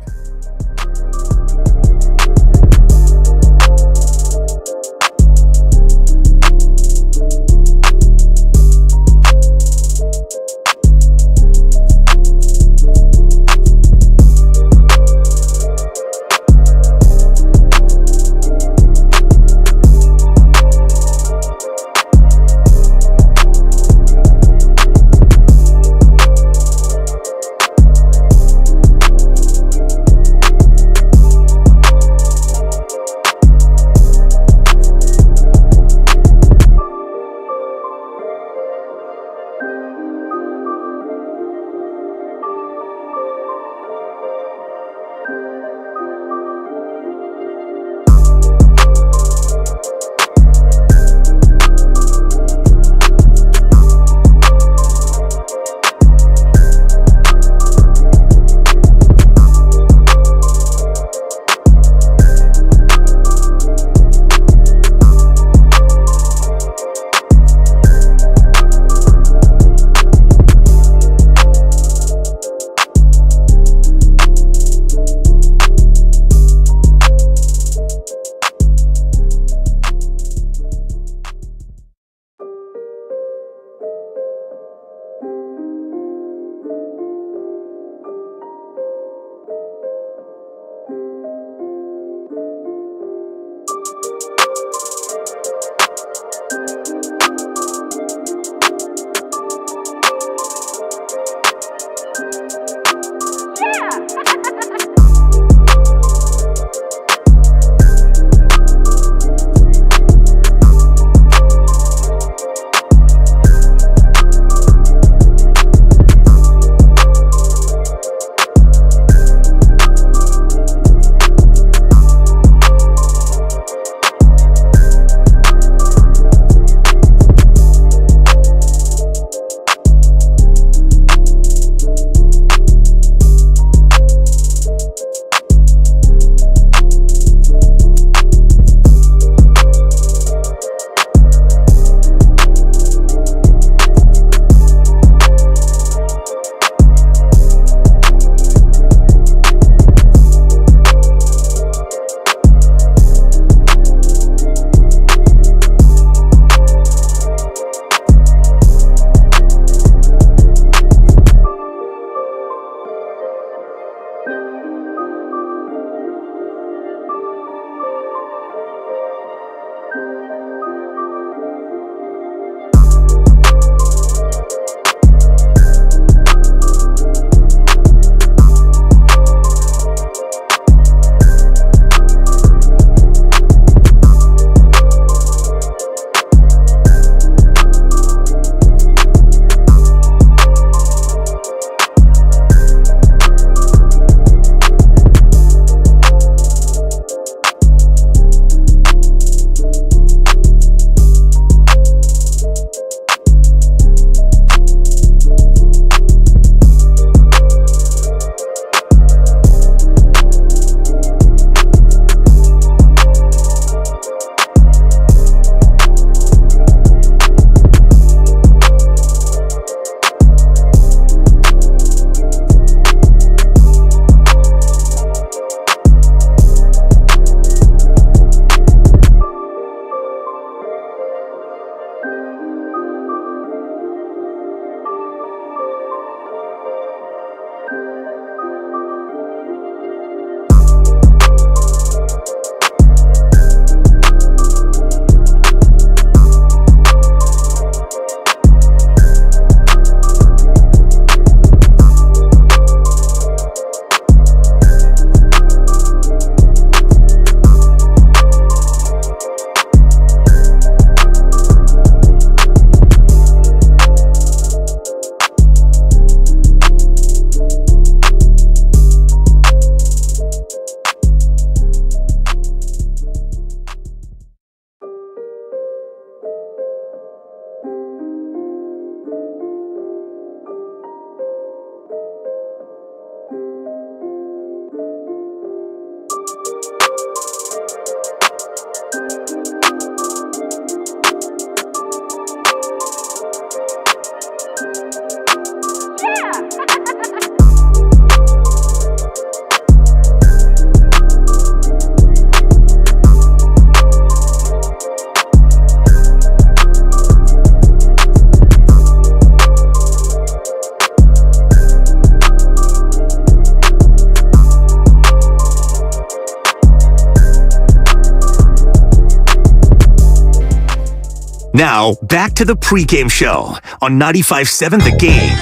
Now, back to the pregame show on 95.7 The Game.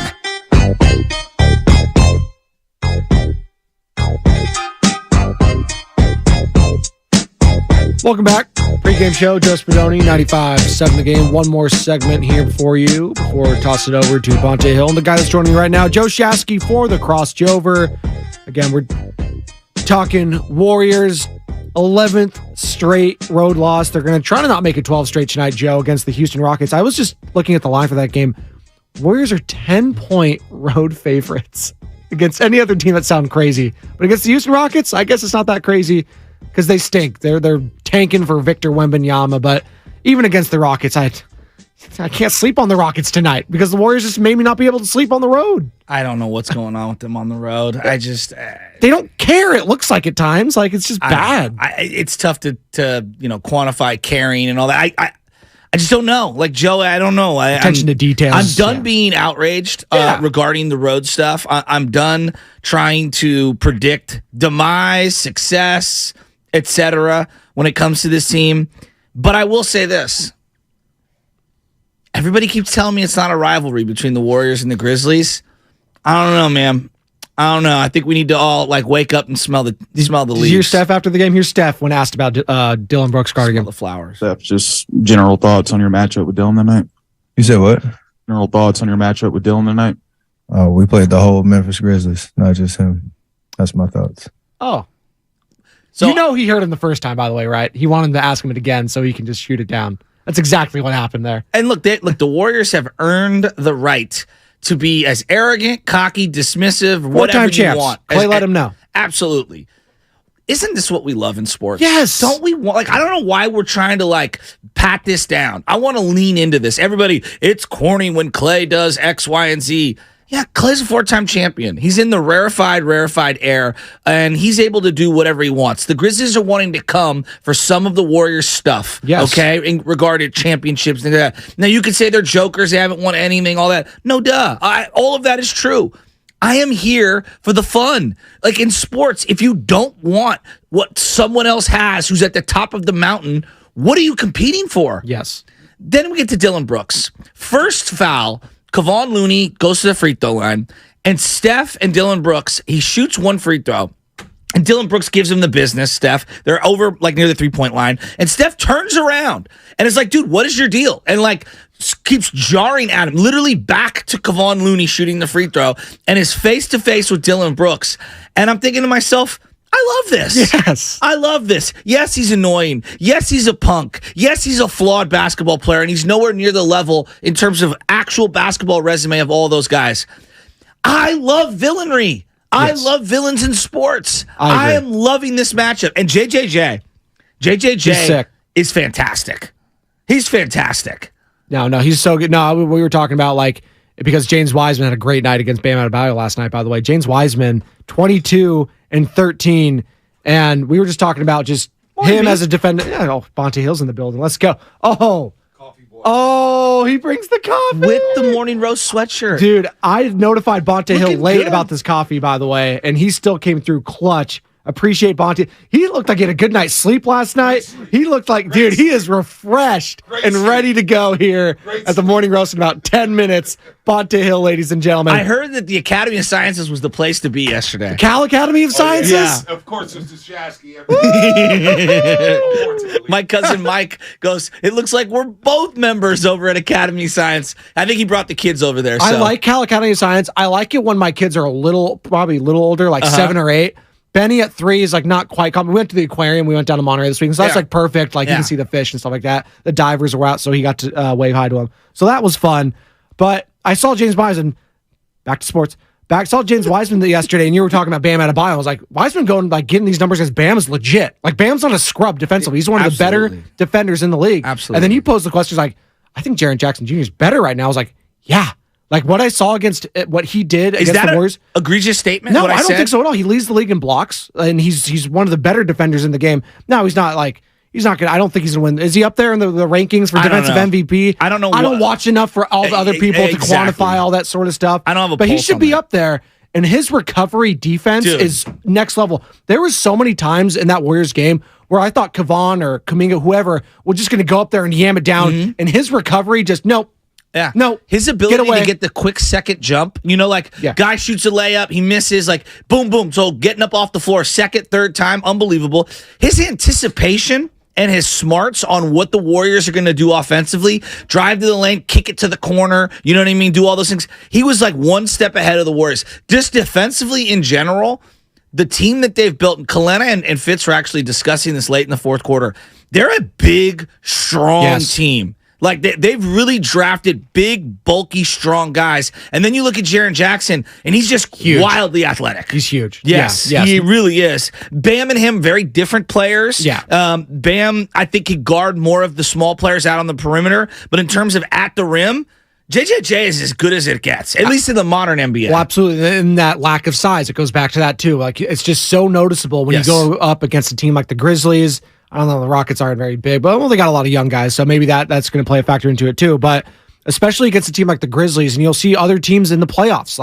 Welcome back. Pregame show, Joe Spadoni, 95.7 The Game. One more segment here for you before we toss it over to Bonte Hill. And the guy that's joining me right now, Joe Shasky for the Crossover. Again, we're talking Warriors, 11th straight road loss. They're going to try to not make it 12 straight tonight, Joe, against the Houston Rockets. I was just looking at the line for that game. Warriors are 10-point road favorites against any other team. That sounds crazy. But against the Houston Rockets, I guess it's not that crazy because they stink. They're tanking for Victor Wembanyama. But even against the Rockets, I can't sleep on the Rockets tonight because the Warriors just made me not be able to sleep on the road. I don't know what's going on with them on the road. I just they don't care. It looks like at times like it's just bad. It's tough to quantify caring and all that. I just don't know. Like Joe, I don't know. Attention to details. I'm done being outraged regarding the road stuff. I'm done trying to predict demise, success, etc. when it comes to this team. But I will say this. Everybody keeps telling me it's not a rivalry between the Warriors and the Grizzlies. I don't know, man. I don't know. I think we need to all wake up and smell the leaves. Did you hear Steph after the game? Here's Steph when asked about Dylan Brooks' cardigan. The flowers. Steph, just general thoughts on your matchup with Dylan tonight. You said what? General thoughts on your matchup with Dylan tonight. Oh, we played the whole Memphis Grizzlies, not just him. That's my thoughts. Oh. So he heard him the first time, by the way, right? He wanted to ask him it again so he can just shoot it down. That's exactly what happened there. And look, the Warriors have earned the right to be as arrogant, cocky, dismissive, whatever you want. Clay, let him know. Absolutely. Isn't this what we love in sports? Yes. Don't we want, I don't know why we're trying to pat this down. I want to lean into this. Everybody, it's corny when Clay does X, Y, and Z. Yeah, Clay's a 4-time champion. He's in the rarefied air, and he's able to do whatever he wants. The Grizzlies are wanting to come for some of the Warriors stuff, okay, in regard to championships and that. Now, you could say they're jokers, they haven't won anything, all that. No, duh. All of that is true. I am here for the fun. Like in sports, if you don't want what someone else has who's at the top of the mountain, what are you competing for? Yes. Then we get to Dylan Brooks. First foul, Kevon Looney goes to the free throw line, and Steph and Dylan Brooks, he shoots one free throw, and Dylan Brooks gives him the business, Steph. They're over near the 3-point line, and Steph turns around, and it's like, dude, what is your deal? And keeps jarring at him, literally back to Kevon Looney shooting the free throw, and is face-to-face with Dylan Brooks. And I'm thinking to myself, I love this. Yes. I love this. Yes, he's annoying. Yes, he's a punk. Yes, he's a flawed basketball player, and he's nowhere near the level in terms of actual basketball resume of all those guys. I love villainry. I love villains in sports. I am loving this matchup. And JJJ is fantastic. He's fantastic. No, he's so good. No, we were talking about because James Wiseman had a great night against Bam Adebayo last night, by the way. James Wiseman, 22 and 13. And we were just talking about just him as a defender. Bonte Hill's in the building. Let's go. Oh, he brings the coffee. With the morning roast sweatshirt. Dude, I notified Bonte Hill late about this coffee, by the way, and he still came through clutch. Appreciate Bonte. He looked like he had a good night's sleep last night. He looked like, dude, he is refreshed and ready to go here at the morning roast in about 10 minutes. Bonte Hill, ladies and gentlemen. I heard that the Academy of Sciences was the place to be yesterday. The Cal Academy of Sciences? Yeah. Of course, it's the Shasky. My cousin Mike goes, it looks like we're both members over at Academy of Science. I think he brought the kids over there. I like Cal Academy of Science. I like it when my kids are probably a little older, 7 or 8. Benny at 3 is not quite common. We went to the aquarium. We went down to Monterey this week. So that's perfect. You can see the fish and stuff like that. The divers were out, so he got to wave hi to him. So that was fun. But I saw James Wiseman, back to sports, saw James Wiseman yesterday, and you were talking about Bam Adebayo. I was like, Wiseman going, getting these numbers because Bam is legit. Bam's not a scrub defensively. He's one of the better defenders in the league. Absolutely. And then you posed the question, I think Jaren Jackson Jr. is better right now. I was like, yeah. What I saw against what he did against the Warriors. Egregious statement? No, I don't think so at all. He leads the league in blocks, and he's one of the better defenders in the game. No, he's not he's not good. I don't think he's going to win. Is he up there in the rankings for defensive MVP? I don't know. I don't watch enough for all the other people to quantify all that sort of stuff. I don't have a But he pulse should on be that. up there. And his recovery defense is next level. There were so many times in that Warriors game where I thought Kavan or Kuminga, whoever, was just going to go up there and yam it down, and his recovery just, nope. Yeah. No. His ability to get the quick second jump, guy shoots a layup, he misses, like, boom, boom. So getting up off the floor, second, third time, unbelievable. His anticipation and his smarts on what the Warriors are going to do offensively, drive to the lane, kick it to the corner, you know what I mean, do all those things. He was like one step ahead of the Warriors. Just defensively in general, the team that they've built, and Kalena and Fitz were actually discussing this late in the fourth quarter, they're a big, strong team. Like, they've really drafted big, bulky, strong guys. And then you look at Jaren Jackson, and he's just wildly athletic. He's huge. Yes, he really is. Bam and him, very different players. Yeah. Bam, I think, could guard more of the small players out on the perimeter. But in terms of at the rim, JJJ is as good as it gets, at least in the modern NBA. Well, absolutely. And that lack of size, it goes back to that, too. Like, it's just so noticeable when you go up against a team like the Grizzlies. I don't know, the Rockets aren't very big, but they got a lot of young guys, so maybe that's going to play a factor into it too. But especially against a team like the Grizzlies, and you'll see other teams in the playoffs,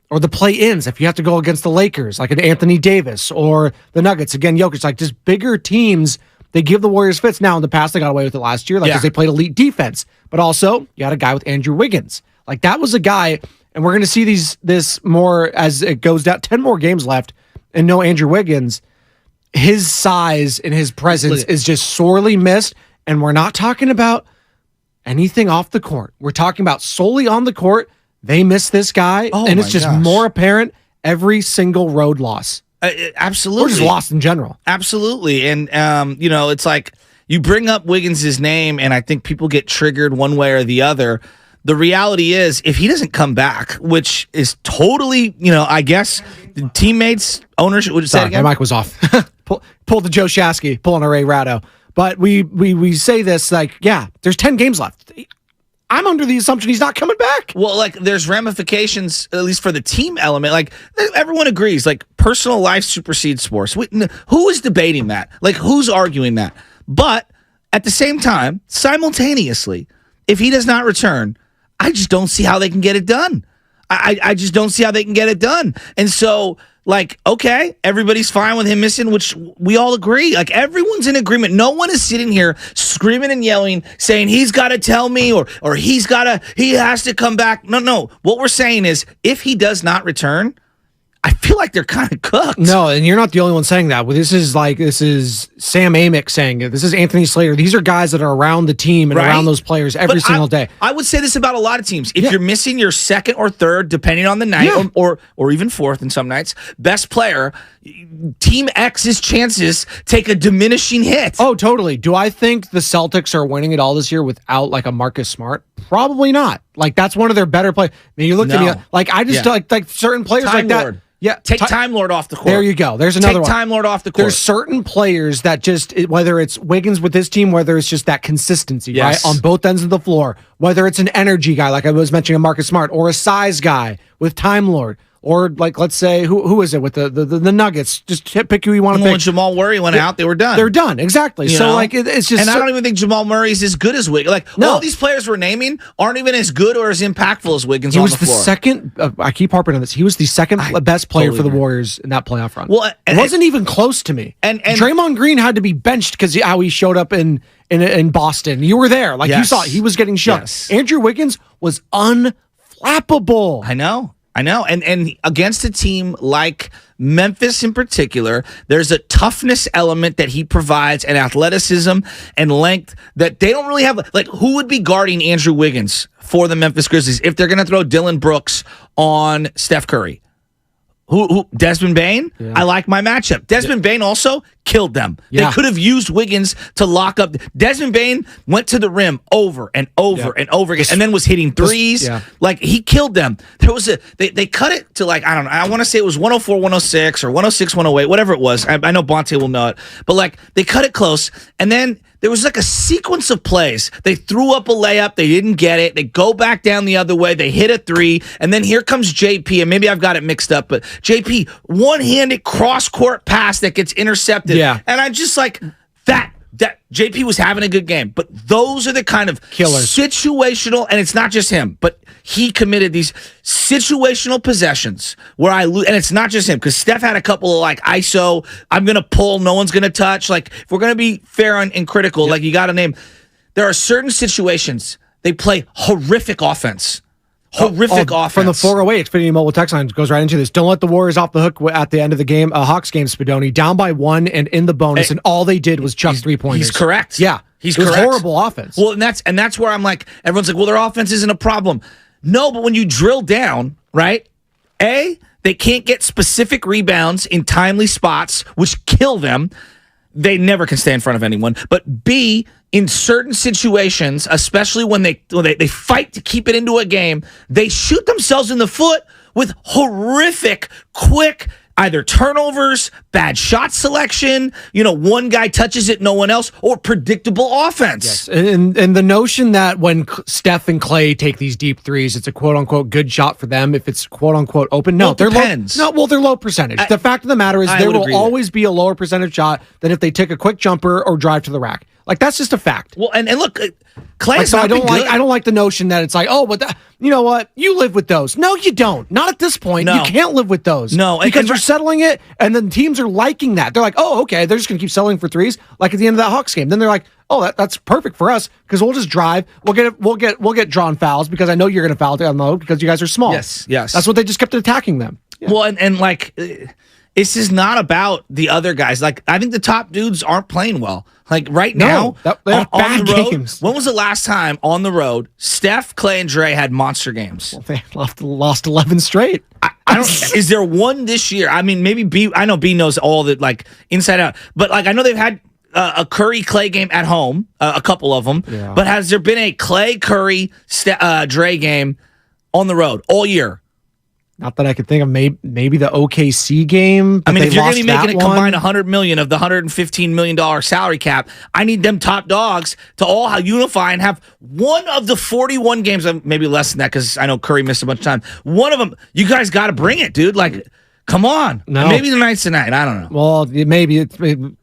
or the play-ins, if you have to go against the Lakers, like an Anthony Davis, or the Nuggets, again, Jokic, like just bigger teams, they give the Warriors fits. Now, in the past, they got away with it last year, because they played elite defense. But also, you had a guy with Andrew Wiggins. Like, that was a guy, and we're going to see this more as it goes down. 10 more games left, and no Andrew Wiggins. His size and his presence is just sorely missed, and we're not talking about anything off the court. We're talking about solely on the court. They miss this guy, and it's just more apparent every single road loss. Absolutely. Or just lost in general. Absolutely. And, it's like you bring up Wiggins' name, and I think people get triggered one way or the other. The reality is, if he doesn't come back, which is totally, I guess, the teammates, ownership, would you say again? My mic was off. Pull the Joe Shasky, pulling a Ray Ratto. But we say this there's 10 games left. I'm under the assumption he's not coming back. Well, there's ramifications, at least for the team element. Everyone agrees, personal life supersedes sports. Who is debating that? Who's arguing that? But at the same time, simultaneously, if he does not return, I just don't see how they can get it done. I just don't see how they can get it done. And so, okay, everybody's fine with him missing, which we all agree. Everyone's in agreement. No one is sitting here screaming and yelling, saying he's got to tell me or he has to come back. No. What we're saying is, if he does not return, I feel like they're kind of cooked. No, and you're not the only one saying that. This is Sam Amick saying it. This is Anthony Slater. These are guys that are around the team and around those players every single day. I would say this about a lot of teams. If you're missing your second or third, depending on the night, or even fourth in some nights, best player, Team X's chances take a diminishing hit. Oh, totally. Do I think the Celtics are winning it all this year without a Marcus Smart? Probably not. That's one of their better players. I mean, you look at me, I just like certain players Time like Lord. that. Yeah, take Time Lord off the court. There you go. There's another one. Take Time Lord off the court. There's certain players that just, whether it's Wiggins with this team, whether it's just that consistency, right, on both ends of the floor, whether it's an energy guy, like I was mentioning, Marcus Smart, or a size guy with Time Lord, or let's say, who is it with the Nuggets? Just pick who you want to pick. When Jamal Murray went out, they were done. They're done, exactly. It's just, and I don't even think Jamal Murray's as good as Wiggins. All these players we're naming aren't even as good or as impactful as Wiggins on the floor. He was the second. I keep harping on this. He was the second best player for the Warriors in that playoff run. Well, it wasn't even close to me. And Draymond Green had to be benched because how he showed up in Boston. You were there, you saw it. He was getting shook. Yes. Andrew Wiggins was unflappable. I know. And against a team like Memphis in particular, there's a toughness element that he provides, and athleticism and length that they don't really have. Who would be guarding Andrew Wiggins for the Memphis Grizzlies if they're going to throw Dylan Brooks on Steph Curry? Who Desmond Bane? Yeah. I like my matchup. Desmond Bane also killed them. Yeah. They could have used Wiggins to lock up. Desmond Bane went to the rim over and over and over again, and then was hitting threes. He killed them. There was they cut it to I don't know. I want to say it was 104, 106 or 106, 108, whatever it was. I know Bonte will know it, but they cut it close, and then there was a sequence of plays. They threw up a layup. They didn't get it. They go back down the other way. They hit a three. And then here comes JP. And maybe I've got it mixed up, but JP, one-handed cross-court pass that gets intercepted. Yeah. And I'm just that that JP was having a good game, but those are the kind of killers, situational, and it's not just him, but he committed these situational possessions where I lose, and it's not just him, because Steph had a couple of like ISO, I'm going to pull, no one's going to touch. Like, if we're going to be fair and critical, like, you got to name, there are certain situations they play horrific offense. Offense. From the 408, Xfinity Mobile text line goes right into this. Don't let the Warriors off the hook at the end of the game. Hawks game, Spadoni, down by 1 and in the bonus, and all they did was chuck 3-pointers. He's correct. Yeah. He's correct. It was horrible offense. Well, and that's where I'm like, everyone's like, well, their offense isn't a problem. No, but when you drill down, right? A, they can't get specific rebounds in timely spots, which kill them. They never can stay in front of anyone. But B, in certain situations, especially when they fight to keep it into a game, they shoot themselves in the foot with horrific, quick, either turnovers, bad shot selection, one guy touches it, no one else, or predictable offense. Yes, and the notion that when Steph and Clay take these deep threes, it's a quote-unquote good shot for them if it's quote-unquote open. No, they're depends. They're low percentage. The fact of the matter is there will always be a lower percentage shot than if they take a quick jumper or drive to the rack. Like, that's just a fact. Well, and look, Clay. Like, so I don't like the notion that it's like, oh, but you know what? You live with those. No, you don't. Not at this point. No. You can't live with those. No, because you're settling it, and then teams are liking that. They're like, oh, okay, they're just gonna keep settling for threes, like at the end of that Hawks game. Then they're like, oh, that's perfect for us because we'll just drive. We'll get drawn fouls because I know you're gonna foul down low because you guys are small. Yes. That's what they just kept attacking them. Yeah. Well, and like, this is not about the other guys. Like, I think the top dudes aren't playing well. Like, right now, they have bad the road, games. When was the last time on the road Steph, Clay, and Dre had monster games? Well, they lost 11 straight. I don't. Is there one this year? I mean, maybe B. I know B knows all the like inside out, but like I know they've had a Curry Clay game at home, a couple of them. Yeah. But has there been a Clay Curry Dre game on the road all year? Not that I could think of. Maybe the OKC game. I mean, if you're going to be making a combined $100 million of the $115 million salary cap, I need them top dogs to all unify and have one of the 41 games, maybe less than that because I know Curry missed a bunch of time. One of them, you guys got to bring it, dude. Like, come on. No. Maybe the night's tonight. I don't know. Well, maybe.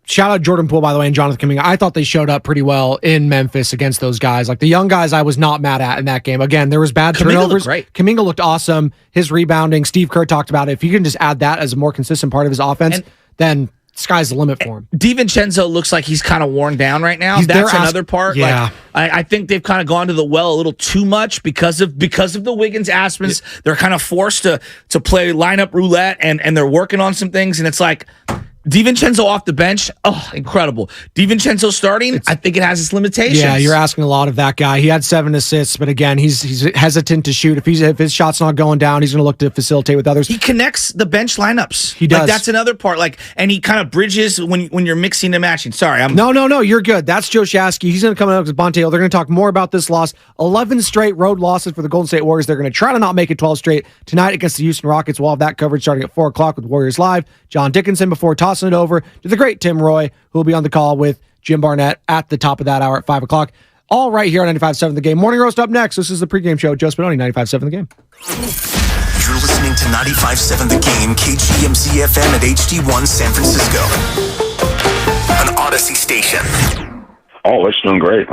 Shout out Jordan Poole, by the way, and Jonathan Kuminga. I thought they showed up pretty well in Memphis against those guys. Like, the young guys I was not mad at in that game. Again, there was bad turnovers. Kuminga looked awesome. His rebounding, Steve Kerr talked about it. If you can just add that as a more consistent part of his offense, then sky's the limit for him. DiVincenzo looks like he's kind of worn down right now. That's another part. Yeah. Like, I think they've kind of gone to the well a little too much because of the Wiggins aspens. Yeah. They're kind of forced to play lineup roulette and they're working on some things, and it's like DiVincenzo off the bench, incredible. DiVincenzo starting, I think it has its limitations. Yeah, you're asking a lot of that guy. He had 7 assists, but again, he's hesitant to shoot. If his shot's not going down, he's going to look to facilitate with others. He connects the bench lineups. He does. Like, that's another part. Like, and he kind of bridges when you're mixing and matching. Sorry, No, you're good. That's Joe Shasky. He's going to come out with Bonte. They're going to talk more about this loss. 11 straight road losses for the Golden State Warriors. They're going to try to not make it 12 straight tonight against the Houston Rockets. We'll have that coverage starting at 4 o'clock with Warriors Live. John Dickinson before tossing it over to the great Tim Roy, who will be on the call with Jim Barnett at the top of that hour at 5 o'clock. All right here on 95.7 The Game. Morning Roast up next. This is the pregame show. Joe Spadoni, 95.7 The Game. You're listening to 95.7 The Game, KGMZ FM at HD1 San Francisco. An Odyssey station. Oh, it's doing great.